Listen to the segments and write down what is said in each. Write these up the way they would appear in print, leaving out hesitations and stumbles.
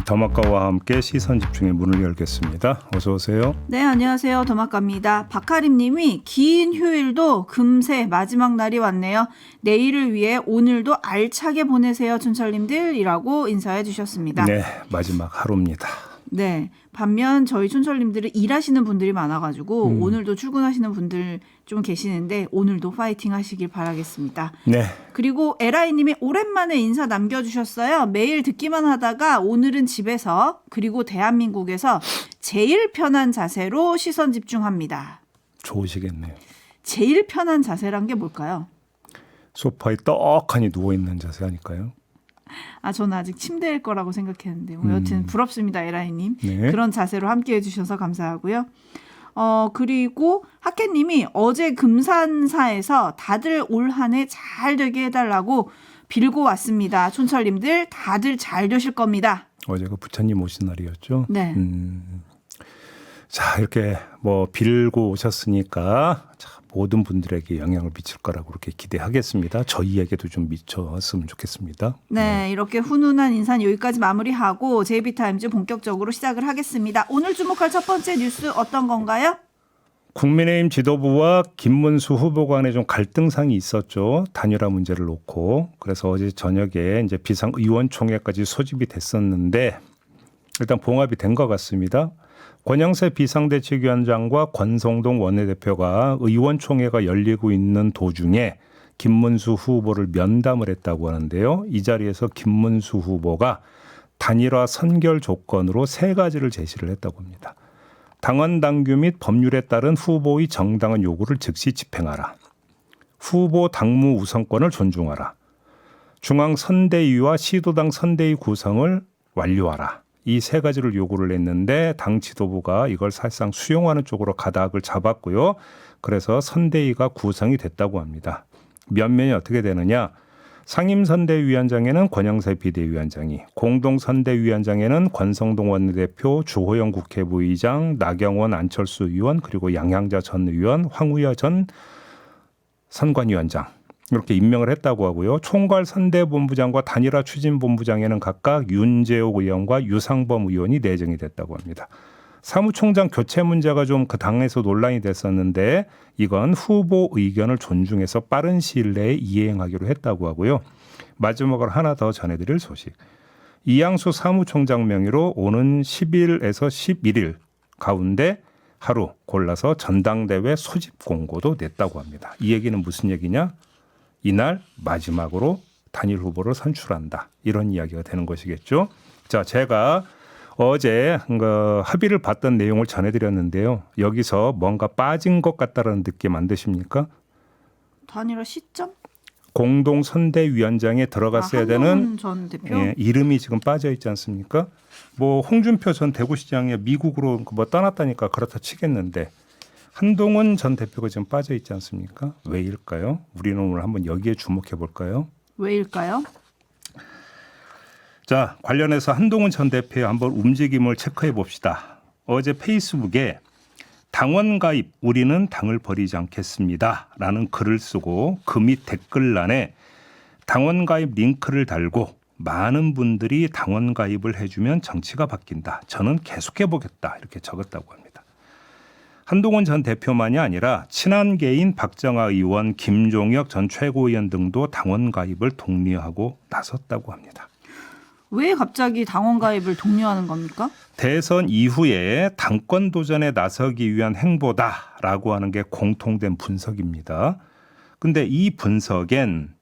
더마카와 함께 시선 집중의 문을 열겠습니다. 어서 오세요. 네, 안녕하세요. 더마카입니다. 박하림님이 긴 휴일도 금세 마지막 날이 왔네요. 내일을 위해 오늘도 알차게 보내세요, 춘철님들이라고 인사해 주셨습니다. 네, 마지막 하루입니다. 네, 반면 저희 춘철님들은 일하시는 분들이 많아가지고 오늘도 출근하시는 분들 좀 계시는데 오늘도 파이팅 하시길 바라겠습니다. 네. 그리고 에라이님이 오랜만에 인사 남겨주셨어요. 매일 듣기만 하다가 오늘은 집에서 그리고 대한민국에서 제일 편한 자세로 시선 집중합니다. 좋으시겠네요. 제일 편한 자세란 게 뭘까요? 소파에 떡하니 누워있는 자세 아닐까요? 저는 아직 침대일 거라고 생각했는데 여튼 부럽습니다, 에라이님. 네. 그런 자세로 함께해 주셔서 감사하고요. 그리고 학회님이 어제 금산사에서 다들 올 한 해 잘 되게 해달라고 빌고 왔습니다. 촌철님들 다들 잘 되실 겁니다. 어제가 부처님 오신 날이었죠. 네. 자, 이렇게 뭐 빌고 오셨으니까 모든 분들에게 영향을 미칠 거라고 그렇게 기대하겠습니다. 저희에게도 좀 미쳤으면 좋겠습니다. 네, 이렇게 훈훈한 인사는 여기까지 마무리하고 JB타임즈 본격적으로 시작을 하겠습니다. 오늘 주목할 첫 번째 뉴스 어떤 건가요? 국민의힘 지도부와 김문수 후보 간에 좀 갈등상이 있었죠. 단일화 문제를 놓고. 그래서 어제 저녁에 이제 비상의원총회까지 소집이 됐었는데 일단 봉합이 된 것 같습니다. 권영세 비상대책위원장과 권성동 원내대표가 의원총회가 열리고 있는 도중에 김문수 후보를 면담을 했다고 하는데요. 이 자리에서 김문수 후보가 단일화 선결 조건으로 3가지를 제시를 했다고 합니다. 당원 당규 및 법률에 따른 후보의 정당한 요구를 즉시 집행하라. 후보 당무 우선권을 존중하라. 중앙선대위와 시도당 선대위 구성을 완료하라. 이 3가지를 요구를 했는데 당 지도부가 이걸 사실상 수용하는 쪽으로 가닥을 잡았고요. 그래서 선대위가 구성이 됐다고 합니다. 면면이 어떻게 되느냐. 상임선대위원장에는 권영세 비대위원장이, 공동선대위원장에는 권성동 원내대표, 주호영 국회부의장, 나경원 안철수 의원, 그리고 양향자 전 의원, 황우여 전 선관위원장 이렇게 임명을 했다고 하고요. 총괄선대본부장과 단일화 추진본부장에는 각각 윤재옥 의원과 유상범 의원이 내정이 됐다고 합니다. 사무총장 교체 문제가 좀 그 당에서 논란이 됐었는데 이건 후보 의견을 존중해서 빠른 시일 내에 이행하기로 했다고 하고요. 마지막으로 하나 더 전해드릴 소식. 이양수 사무총장 명의로 오는 10일에서 11일 가운데 하루 골라서 전당대회 소집 공고도 냈다고 합니다. 이 얘기는 무슨 얘기냐? 이날 마지막으로 단일 후보를 선출한다. 이런 이야기가 되는 것이겠죠. 자, 제가 어제 합의를 봤던 내용을 전해드렸는데요. 여기서 뭔가 빠진 것 같다는 느낌 안 드십니까? 단일화 시점? 공동선대위원장에 들어갔어야 되는 전 대표? 이름이 지금 빠져 있지 않습니까? 뭐 홍준표 전 대구시장이 미국으로 뭐 떠났다니까 그렇다 치겠는데 한동훈 전 대표가 지금 빠져 있지 않습니까? 왜일까요? 우리는 오늘 한번 여기에 주목해 볼까요? 왜일까요? 자, 관련해서 한동훈 전 대표의 한번 움직임을 체크해 봅시다. 어제 페이스북에 당원 가입 우리는 당을 버리지 않겠습니다 라는 글을 쓰고 그 밑 댓글란에 당원 가입 링크를 달고 많은 분들이 당원 가입을 해주면 정치가 바뀐다. 저는 계속해 보겠다. 이렇게 적었다고 합니다. 한동훈 전 대표만이 아니라 친한계인 박정아 의원, 김종혁 전 최고위원 등도 당원 가입을 독려하고 나섰다고 합니다. 왜 갑자기 당원 가입을 독려하는 겁니까? 대선 이후에 당권 도전에 나서기 위한 행보다라고 하는 게 공통된 분석입니다. 근데 이 분석엔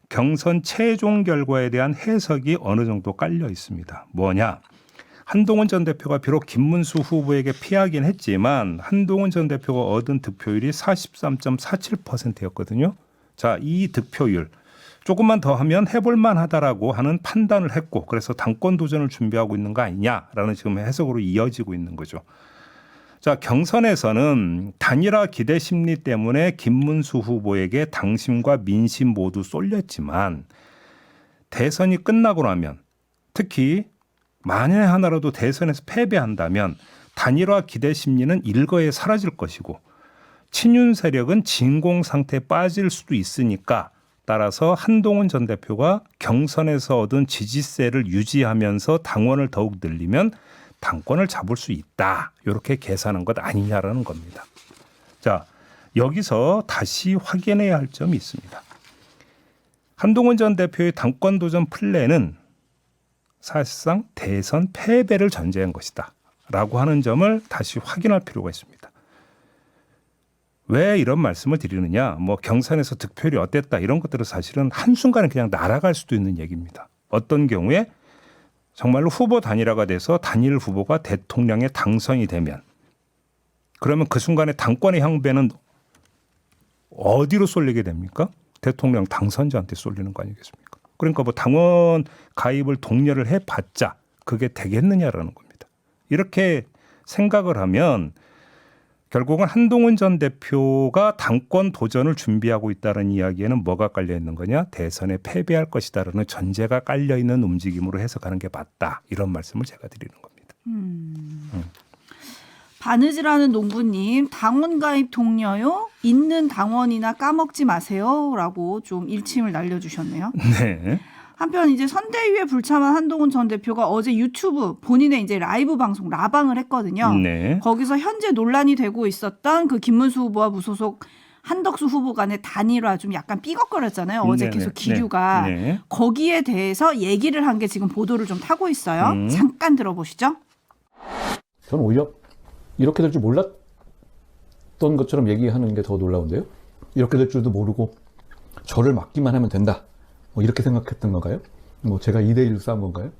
경선 최종 결과에 대한 해석이 어느 정도 깔려 있습니다. 뭐냐? 한동훈 전 대표가 비록 김문수 후보에게 피하긴 했지만 한동훈 전 대표가 얻은 득표율이 43.47%였거든요. 자, 이 득표율 조금만 더 하면 해볼만 하다라고 하는 판단을 했고 그래서 당권 도전을 준비하고 있는 거 아니냐라는 지금 해석으로 이어지고 있는 거죠. 자, 경선에서는 단일화 기대 심리 때문에 김문수 후보에게 당심과 민심 모두 쏠렸지만 대선이 끝나고 나면 특히 만에 하나라도 대선에서 패배한다면 단일화 기대 심리는 일거에 사라질 것이고 친윤 세력은 진공 상태에 빠질 수도 있으니까 따라서 한동훈 전 대표가 경선에서 얻은 지지세를 유지하면서 당원을 더욱 늘리면 당권을 잡을 수 있다. 이렇게 계산한 것 아니냐라는 겁니다. 자, 여기서 다시 확인해야 할 점이 있습니다. 한동훈 전 대표의 당권 도전 플랜은 사실상 대선 패배를 전제한 것이다. 라고 하는 점을 다시 확인할 필요가 있습니다. 왜 이런 말씀을 드리느냐? 뭐 경선에서 득표율이 어땠다 이런 것들은 사실은 한순간에 그냥 날아갈 수도 있는 얘기입니다. 어떤 경우에 정말로 후보 단일화가 돼서 단일 후보가 대통령에 당선이 되면 그러면 그 순간에 당권의 향배는 어디로 쏠리게 됩니까? 대통령 당선자한테 쏠리는 거 아니겠습니까? 그러니까 뭐 당원 가입을 독려를 해봤자 그게 되겠느냐라는 겁니다. 이렇게 생각을 하면 결국은 한동훈 전 대표가 당권 도전을 준비하고 있다는 이야기에는 뭐가 깔려 있는 거냐? 대선에 패배할 것이다라는 전제가 깔려 있는 움직임으로 해석하는 게 맞다. 이런 말씀을 제가 드리는 겁니다. 바느질하는 농부님, 당원 가입 독려요? 있는 당원이나 까먹지 마세요라고 좀 일침을 날려주셨네요. 네. 한편 이제 선대위에 불참한 한동훈 전 대표가 어제 유튜브 본인의 이제 라이브 방송 라방을 했거든요. 네. 거기서 현재 논란이 되고 있었던 그 김문수 후보와 무소속 한덕수 후보 간의 단일화 좀 약간 삐걱거렸잖아요. 어제 네네. 계속 기류가. 네. 거기에 대해서 얘기를 한 게 지금 보도를 좀 타고 있어요. 잠깐 들어보시죠. 저는 오히려 이렇게 될 줄 몰랐던 것처럼 얘기하는 게 더 놀라운데요. 이렇게 될 줄도 모르고 저를 막기만 하면 된다. 뭐 이렇게 생각했던 건가요? 뭐 제가 2대1로 싸운 건가요?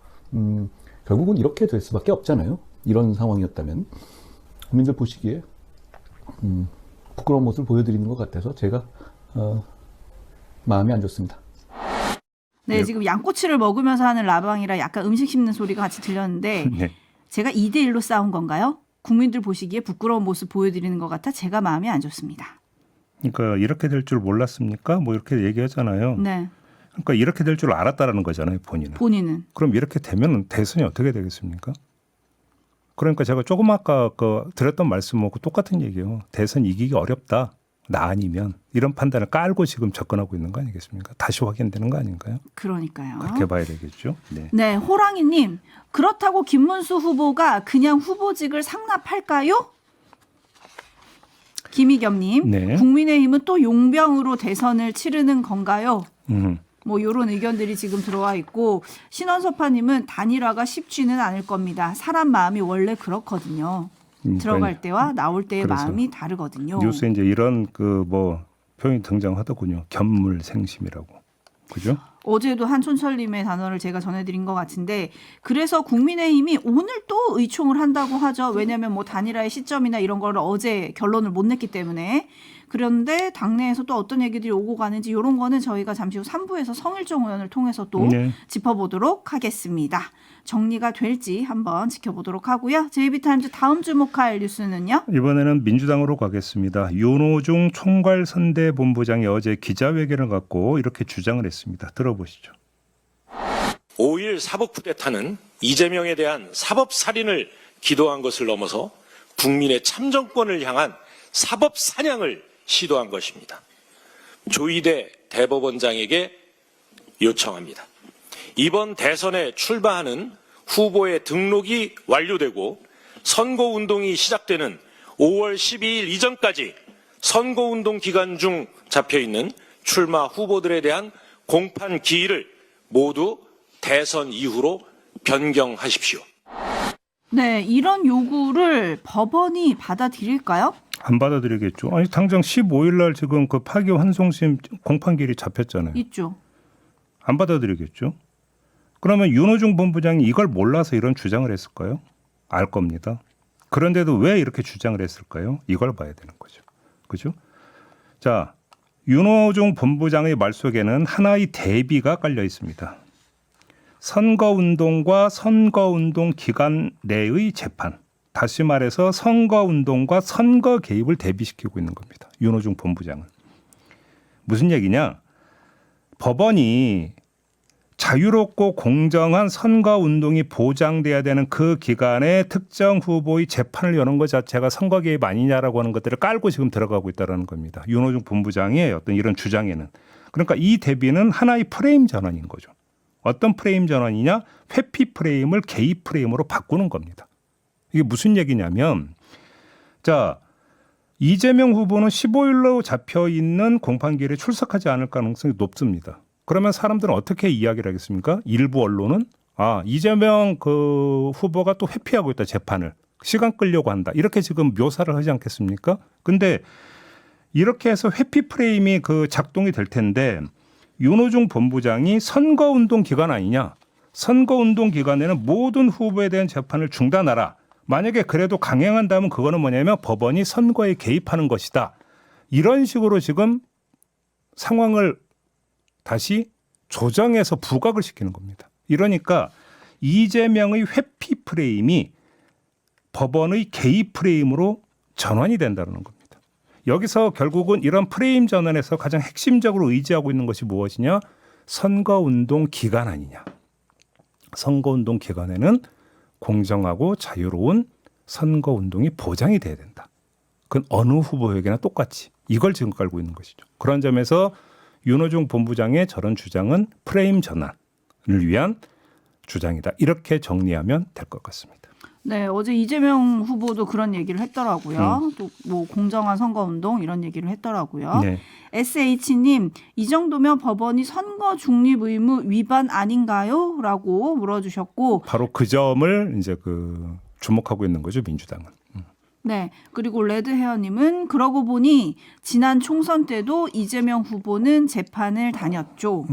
결국은 이렇게 될 수밖에 없잖아요. 이런 상황이었다면. 국민들 보시기에 부끄러운 모습을 보여드리는 것 같아서 제가 마음이 안 좋습니다. 네, 지금 양꼬치를 먹으면서 하는 라방이라 약간 음식 씹는 소리가 같이 들렸는데 네. 제가 2대1로 싸운 건가요? 국민들 보시기에 부끄러운 모습 보여드리는 것 같아 제가 마음이 안 좋습니다. 그러니까 이렇게 될 줄 몰랐습니까? 뭐 이렇게 얘기하잖아요. 네, 그러니까 이렇게 될 줄 알았다라는 거잖아요, 본인은. 그럼 이렇게 되면 대선이 어떻게 되겠습니까? 그러니까 제가 조금 아까 드렸던 말씀하고 똑같은 얘기예요. 대선 이기기 어렵다. 나 아니면 이런 판단을 깔고 지금 접근하고 있는 거 아니겠습니까? 다시 확인되는 거 아닌가요? 그러니까요. 그렇게 봐야 되겠죠. 네. 네, 호랑이님. 그렇다고 김문수 후보가 그냥 후보직을 상납할까요? 김희겸님. 네. 국민의힘은 또 용병으로 대선을 치르는 건가요? 음. 뭐 이런 의견들이 지금 들어와 있고 신원섭파님은 단일화가 쉽지는 않을 겁니다. 사람 마음이 원래 그렇거든요. 들어갈 때와 나올 때의 그래서 마음이 다르거든요. 뉴스에 이제 이런 표현이 등장하더군요. 견물생심이라고. 그죠? 어제도 한촌철님의 단어를 제가 전해드린 것 같은데 그래서 국민의힘이 오늘 또 의총을 한다고 하죠. 왜냐하면 뭐 단일화의 시점이나 이런 거를 어제 결론을 못 냈기 때문에. 그런데 당내에서 또 어떤 얘기들이 오고 가는지 이런 거는 저희가 잠시 후 3부에서 성일종 의원을 통해서 또 네. 짚어보도록 하겠습니다. 정리가 될지 한번 지켜보도록 하고요. JB타임즈 다음 주목할 뉴스는요. 이번에는 민주당으로 가겠습니다. 윤호중 총괄선대본부장이 어제 기자회견을 갖고 이렇게 주장을 했습니다. 들어보시죠. 5.1 사법 쿠데타는 이재명에 대한 사법살인을 기도한 것을 넘어서 국민의 참정권을 향한 사법 사냥을 시도한 것입니다. 조희대 대법원장에게 요청합니다. 이번 대선에 출마하는 후보의 등록이 완료되고 선거운동이 시작되는 5월 12일 이전까지 선거운동 기간 중 잡혀있는 출마 후보들에 대한 공판 기일을 모두 대선 이후로 변경하십시오. 네, 이런 요구를 법원이 받아들일까요? 안 받아들이겠죠. 아니 당장 15일 날 지금 그 파기 환송심 공판기일이 잡혔잖아요. 있죠. 안 받아들이겠죠. 그러면 윤호중 본부장이 이걸 몰라서 이런 주장을 했을까요? 알 겁니다. 그런데도 왜 이렇게 주장을 했을까요? 이걸 봐야 되는 거죠. 그죠? 자, 윤호중 본부장의 말 속에는 하나의 대비가 깔려 있습니다. 선거운동과 선거운동 기간 내의 재판. 다시 말해서 선거운동과 선거 개입을 대비시키고 있는 겁니다. 윤호중 본부장은. 무슨 얘기냐? 법원이 자유롭고 공정한 선거운동이 보장돼야 되는 그 기간에 특정 후보의 재판을 여는 것 자체가 선거 개입 아니냐라고 하는 것들을 깔고 지금 들어가고 있다는 겁니다. 윤호중 본부장의 어떤 이런 주장에는. 그러니까 이 대비는 하나의 프레임 전환인 거죠. 어떤 프레임 전환이냐? 회피 프레임을 개입 프레임으로 바꾸는 겁니다. 이게 무슨 얘기냐면 자, 이재명 후보는 15일로 잡혀 있는 공판기일에 출석하지 않을 가능성이 높습니다. 그러면 사람들은 어떻게 이야기를 하겠습니까? 일부 언론은 이재명 그 후보가 또 회피하고 있다, 재판을. 시간 끌려고 한다. 이렇게 지금 묘사를 하지 않겠습니까? 근데 이렇게 해서 회피 프레임이 그 작동이 될 텐데 윤호중 본부장이 선거운동 기간 아니냐? 선거운동 기간에는 모든 후보에 대한 재판을 중단하라. 만약에 그래도 강행한다면 그거는 뭐냐면 법원이 선거에 개입하는 것이다. 이런 식으로 지금 상황을 다시 조정해서 부각을 시키는 겁니다. 이러니까 이재명의 회피 프레임이 법원의 개입 프레임으로 전환이 된다는 겁니다. 여기서 결국은 이런 프레임 전환에서 가장 핵심적으로 의지하고 있는 것이 무엇이냐? 선거운동 기간 아니냐. 선거운동 기간에는 공정하고 자유로운 선거운동이 보장이 돼야 된다. 그건 어느 후보에게나 똑같이 이걸 지금 깔고 있는 것이죠. 그런 점에서 윤호중 본부장의 저런 주장은 프레임 전환을 위한 주장이다. 이렇게 정리하면 될 것 같습니다. 네, 어제 이재명 후보도 그런 얘기를 했더라고요. 또 뭐 공정한 선거운동 이런 얘기를 했더라고요. 네. SH님, 이 정도면 법원이 선거 중립 의무 위반 아닌가요? 라고 물어주셨고, 바로 그 점을 이제 주목하고 있는 거죠, 민주당은. 네, 그리고 레드헤어님은 그러고 보니 지난 총선 때도 이재명 후보는 재판을 다녔죠.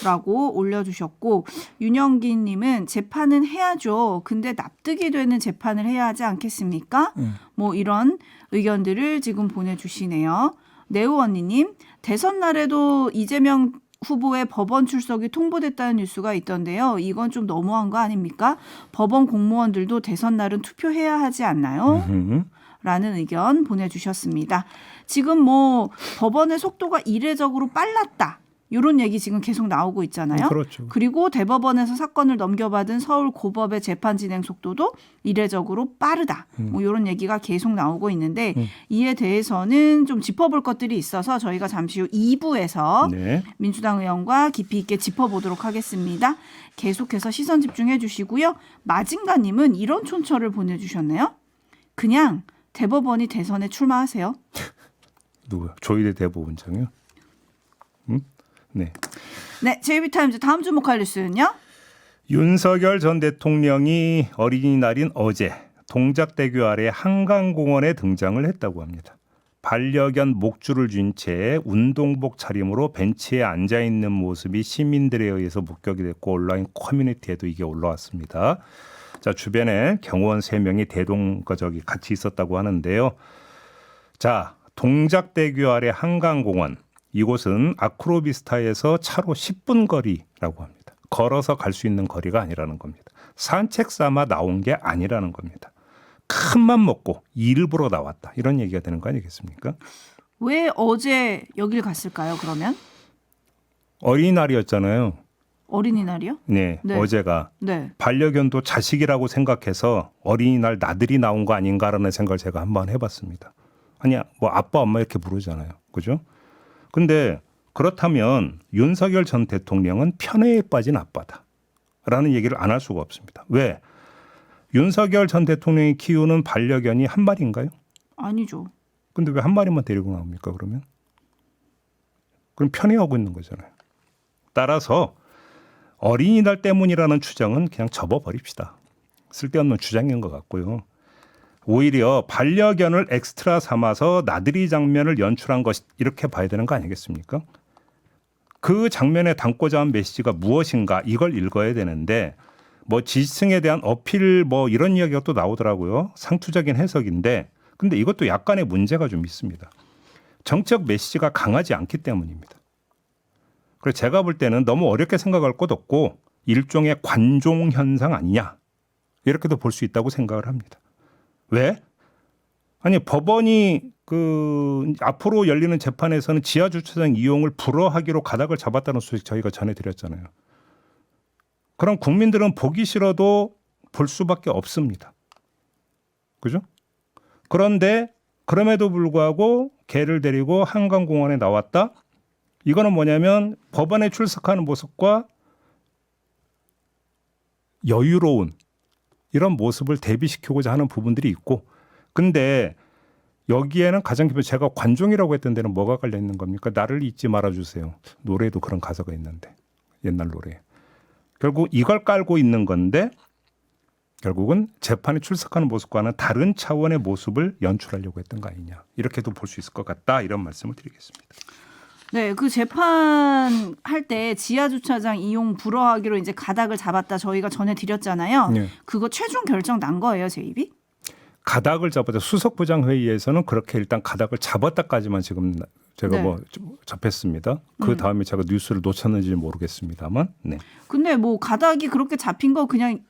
라고 올려주셨고, 윤영기님은 재판은 해야죠. 근데 납득이 되는 재판을 해야 하지 않겠습니까? 뭐 이런 의견들을 지금 보내주시네요. 네오 언니님, 대선 날에도 이재명 후보의 법원 출석이 통보됐다는 뉴스가 있던데요. 이건 좀 너무한 거 아닙니까? 법원 공무원들도 대선 날은 투표해야 하지 않나요? 라는 의견 보내주셨습니다. 지금 뭐 법원의 속도가 이례적으로 빨랐다. 이런 얘기 지금 계속 나오고 있잖아요. 그렇죠. 그리고 대법원에서 사건을 넘겨받은 서울 고법의 재판 진행 속도도 이례적으로 빠르다. 뭐 이런 얘기가 계속 나오고 있는데 이에 대해서는 좀 짚어볼 것들이 있어서 저희가 잠시 후 2부에서 네. 민주당 의원과 깊이 있게 짚어보도록 하겠습니다. 계속해서 시선 집중해 주시고요. 마징가님은 이런 촌철을 보내주셨네요. 그냥 대법원이 대선에 출마하세요. 누구요? 조희대 대법원장이요? 네. 네, JB타임즈 다음 주목할 뉴스는요. 윤석열 전 대통령이 어린이날인 어제 동작대교 아래 한강공원에 등장을 했다고 합니다. 반려견 목줄을 쥔 채 운동복 차림으로 벤치에 앉아있는 모습이 시민들에 의해서 목격이 됐고 온라인 커뮤니티에도 이게 올라왔습니다. 자, 주변에 경호원 3명이 대동거적이 같이 있었다고 하는데요. 자, 동작대교 아래 한강공원. 이곳은 아크로비스타에서 차로 10분 거리라고 합니다. 걸어서 갈 수 있는 거리가 아니라는 겁니다. 산책 삼아 나온 게 아니라는 겁니다. 큰맘 먹고 일부러 나왔다. 이런 얘기가 되는 거 아니겠습니까? 왜 어제 여길 갔을까요, 그러면? 어린이날이었잖아요. 어린이날이요? 네, 네. 어제가. 네. 반려견도 자식이라고 생각해서 어린이날 나들이 나온 거 아닌가라는 생각을 제가 한번 해봤습니다. 아니, 뭐 아빠, 엄마 이렇게 부르잖아요. 그죠? 근데 그렇다면 윤석열 전 대통령은 편애에 빠진 아빠다. 라는 얘기를 안 할 수가 없습니다. 왜? 윤석열 전 대통령이 키우는 반려견이 한 마리인가요? 아니죠. 근데 왜 한 마리만 데리고 나옵니까, 그러면? 그럼 편애하고 있는 거잖아요. 따라서 어린이날 때문이라는 추정은 그냥 접어버립시다. 쓸데없는 주장인 것 같고요. 오히려 반려견을 엑스트라 삼아서 나들이 장면을 연출한 것 이렇게 봐야 되는 거 아니겠습니까? 그 장면에 담고자 한 메시지가 무엇인가 이걸 읽어야 되는데 뭐 지지층에 대한 어필 뭐 이런 이야기가 또 나오더라고요. 상투적인 해석인데 근데 이것도 약간의 문제가 좀 있습니다. 정책 메시지가 강하지 않기 때문입니다. 그래서 제가 볼 때는 너무 어렵게 생각할 것 없고 일종의 관종 현상 아니냐 이렇게도 볼 수 있다고 생각을 합니다. 왜? 아니 법원이 앞으로 열리는 재판에서는 지하 주차장 이용을 불허하기로 가닥을 잡았다는 소식 저희가 전해드렸잖아요. 그럼 국민들은 보기 싫어도 볼 수밖에 없습니다. 그죠? 그런데 그럼에도 불구하고 개를 데리고 한강공원에 나왔다? 이거는 뭐냐면 법원에 출석하는 모습과 여유로운 이런 모습을 대비시키고자 하는 부분들이 있고, 근데 여기에는 가장 기본 제가 관종이라고 했던 데는 뭐가 깔려 있는 겁니까? 나를 잊지 말아주세요. 노래도 그런 가사가 있는데, 옛날 노래. 결국 이걸 깔고 있는 건데 결국은 재판에 출석하는 모습과는 다른 차원의 모습을 연출하려고 했던 거 아니냐, 이렇게도 볼 수 있을 것 같다, 이런 말씀을 드리겠습니다. 네, 그 재판할 때 지하주차장 이용 불허하기로 이제 가닥을 잡았다 저희가 전해드렸잖아요. 네. 그거 최종 결정 난 거예요, 제2비? 가닥을 잡았다. 수석부장회의에서는 그렇게 일단 가닥을 잡았다까지만 지금 제가 네. 뭐 접했습니다. 그 다음에 제가 뉴스를 놓쳤는지 모르겠습니다만. 네. 근데 뭐 가닥이 그렇게 잡힌 거 그냥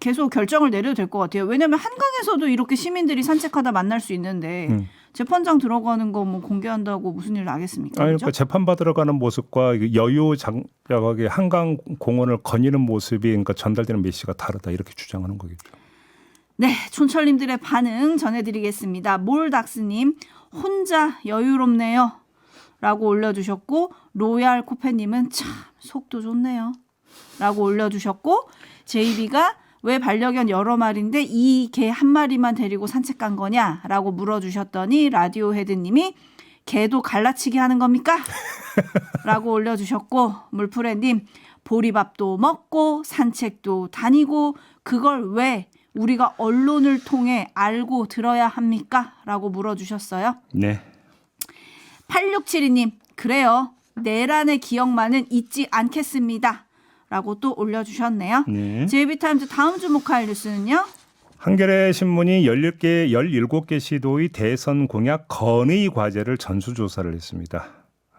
계속 결정을 내려도 될 것 같아요. 왜냐하면 한강에서도 이렇게 시민들이 산책하다 만날 수 있는데 재판장 들어가는 거 뭐 공개한다고 무슨 일 나겠습니까? 아니, 그죠? 그러니까 재판 받으러 가는 모습과 여유장하게 한강 공원을 거니는 모습이 그러니까 전달되는 메시지가 다르다, 이렇게 주장하는 거겠죠. 네, 촌철님들의 반응 전해드리겠습니다. 몰닥스님 혼자 여유롭네요 라고 올려주셨고, 로얄 코페님은 참 속도 좋네요 라고 올려주셨고, 제이비가 왜 반려견 여러 마리인데 이 개 한 마리만 데리고 산책 간 거냐 라고 물어주셨더니 라디오 헤드님이 개도 갈라치기 하는 겁니까? 라고 올려주셨고, 물프레님 보리밥도 먹고 산책도 다니고 그걸 왜 우리가 언론을 통해 알고 들어야 합니까? 라고 물어주셨어요. 네. 8672님 그래요. 내란의 기억만은 잊지 않겠습니다. 라고 또 올려주셨네요. 네. JB타임즈 다음 주목할 뉴스는요. 한겨레 신문이 17개 시도의 대선 공약 건의 과제를 전수조사를 했습니다.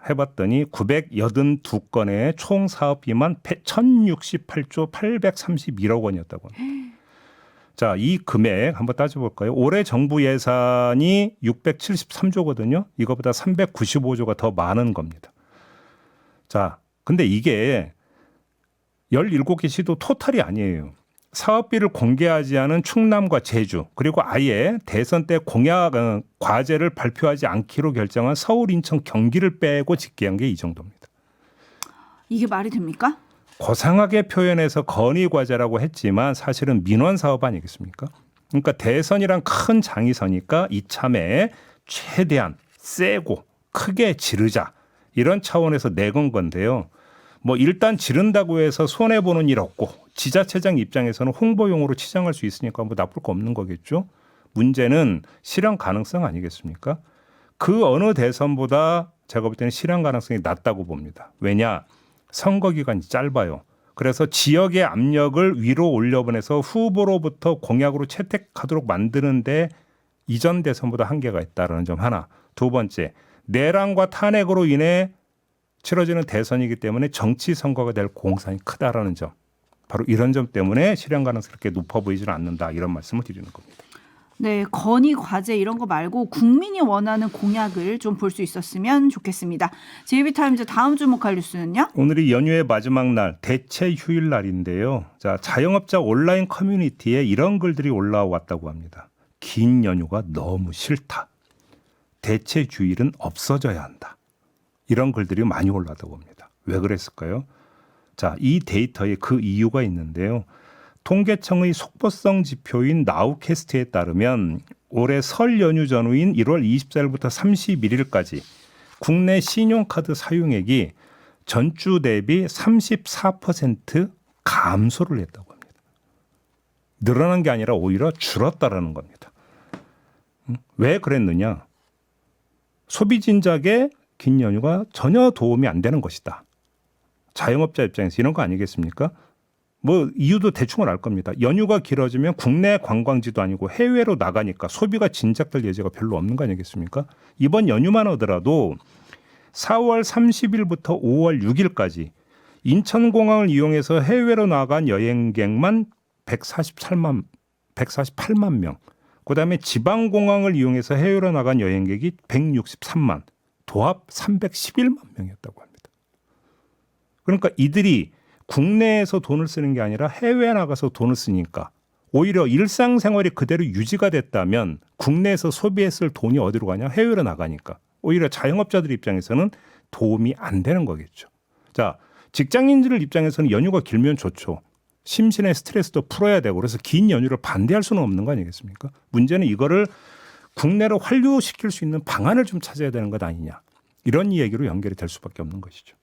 해봤더니 982건의 총 사업비만 1068조 831억 원이었다고 합니다. 자, 이 금액 한번 따져볼까요? 올해 정부 예산이 673조거든요. 이거보다 395조가 더 많은 겁니다. 자, 근데 이게 17개 시도 토탈이 아니에요. 사업비를 공개하지 않은 충남과 제주, 그리고 아예 대선 때 공약 과제를 발표하지 않기로 결정한 서울, 인천, 경기를 빼고 집계한 게 이 정도입니다. 이게 말이 됩니까? 고상하게 표현해서 건의 과제라고 했지만 사실은 민원 사업 아니겠습니까? 그러니까 대선이란 큰 장이 서니까 이참에 최대한 세고 크게 지르자, 이런 차원에서 내건 건데요. 뭐 일단 지른다고 해서 손해보는 일 없고 지자체장 입장에서는 홍보용으로 치장할 수 있으니까 뭐 나쁠 거 없는 거겠죠. 문제는 실현 가능성 아니겠습니까? 그 어느 대선보다 제가 볼 때는 실현 가능성이 낮다고 봅니다. 왜냐? 선거 기간이 짧아요. 그래서 지역의 압력을 위로 올려보내서 후보로부터 공약으로 채택하도록 만드는데 이전 대선보다 한계가 있다는 점 하나. 두 번째, 내란과 탄핵으로 인해 치러지는 대선이기 때문에 정치 선거가 될 공산이 크다라는 점. 바로 이런 점 때문에 실현 가능성이 그렇게 높아 보이지는 않는다, 이런 말씀을 드리는 겁니다. 네, 건의 과제 이런 거 말고 국민이 원하는 공약을 좀 볼 수 있었으면 좋겠습니다. JB타임즈 다음 주목할 뉴스는요? 오늘이 연휴의 마지막 날, 대체 휴일 날인데요. 자, 자영업자 온라인 커뮤니티에 이런 글들이 올라왔다고 합니다. 긴 연휴가 너무 싫다. 대체 휴일은 없어져야 한다. 이런 글들이 많이 올라왔다고 합니다. 왜 그랬을까요? 자, 이 데이터에 그 이유가 있는데요. 통계청의 속보성 지표인 나우캐스트에 따르면 올해 설 연휴 전후인 1월 24일부터 31일까지 국내 신용카드 사용액이 전주 대비 34% 감소를 했다고 합니다. 늘어난 게 아니라 오히려 줄었다라는 겁니다. 왜 그랬느냐? 소비 진작에 긴 연휴가 전혀 도움이 안 되는 것이다. 자영업자 입장에서 이런 거 아니겠습니까? 뭐 이유도 대충은 알 겁니다. 연휴가 길어지면 국내 관광지도 아니고 해외로 나가니까 소비가 진작될 예제가 별로 없는 거 아니겠습니까? 이번 연휴만 하더라도 4월 30일부터 5월 6일까지 인천공항을 이용해서 해외로 나간 여행객만 148만 명, 그다음에 지방공항을 이용해서 해외로 나간 여행객이 163만, 도합 311만 명이었다고 합니다. 그러니까 이들이 국내에서 돈을 쓰는 게 아니라 해외에 나가서 돈을 쓰니까 오히려 일상생활이 그대로 유지가 됐다면 국내에서 소비했을 돈이 어디로 가냐? 해외로 나가니까 오히려 자영업자들 입장에서는 도움이 안 되는 거겠죠. 자, 직장인들 입장에서는 연휴가 길면 좋죠. 심신의 스트레스도 풀어야 되고 그래서 긴 연휴를 반대할 수는 없는 거 아니겠습니까? 문제는 이거를 국내로 환류시킬 수 있는 방안을 좀 찾아야 되는 것 아니냐. 이런 얘기로 연결이 될 수밖에 없는 것이죠.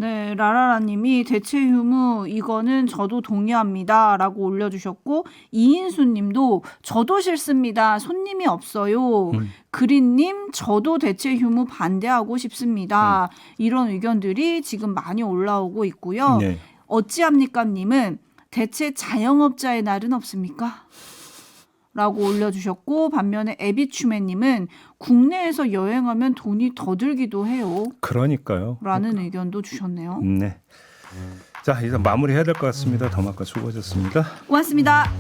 네, 라라라님이 대체 휴무 이거는 저도 동의합니다라고 올려주셨고 이인수님도 저도 싫습니다. 손님이 없어요. 그린님 저도 대체 휴무 반대하고 싶습니다. 이런 의견들이 지금 많이 올라오고 있고요. 네. 어찌합니까님은 대체 자영업자의 날은 없습니까? 라고 올려주셨고 반면에 에비추맨님은 국내에서 여행하면 돈이 더 들기도 해요. 그러니까요. 라는 의견도 주셨네요. 네. 자, 이제 마무리해야 될 것 같습니다. 더마카 수고하셨습니다. 고맙습니다.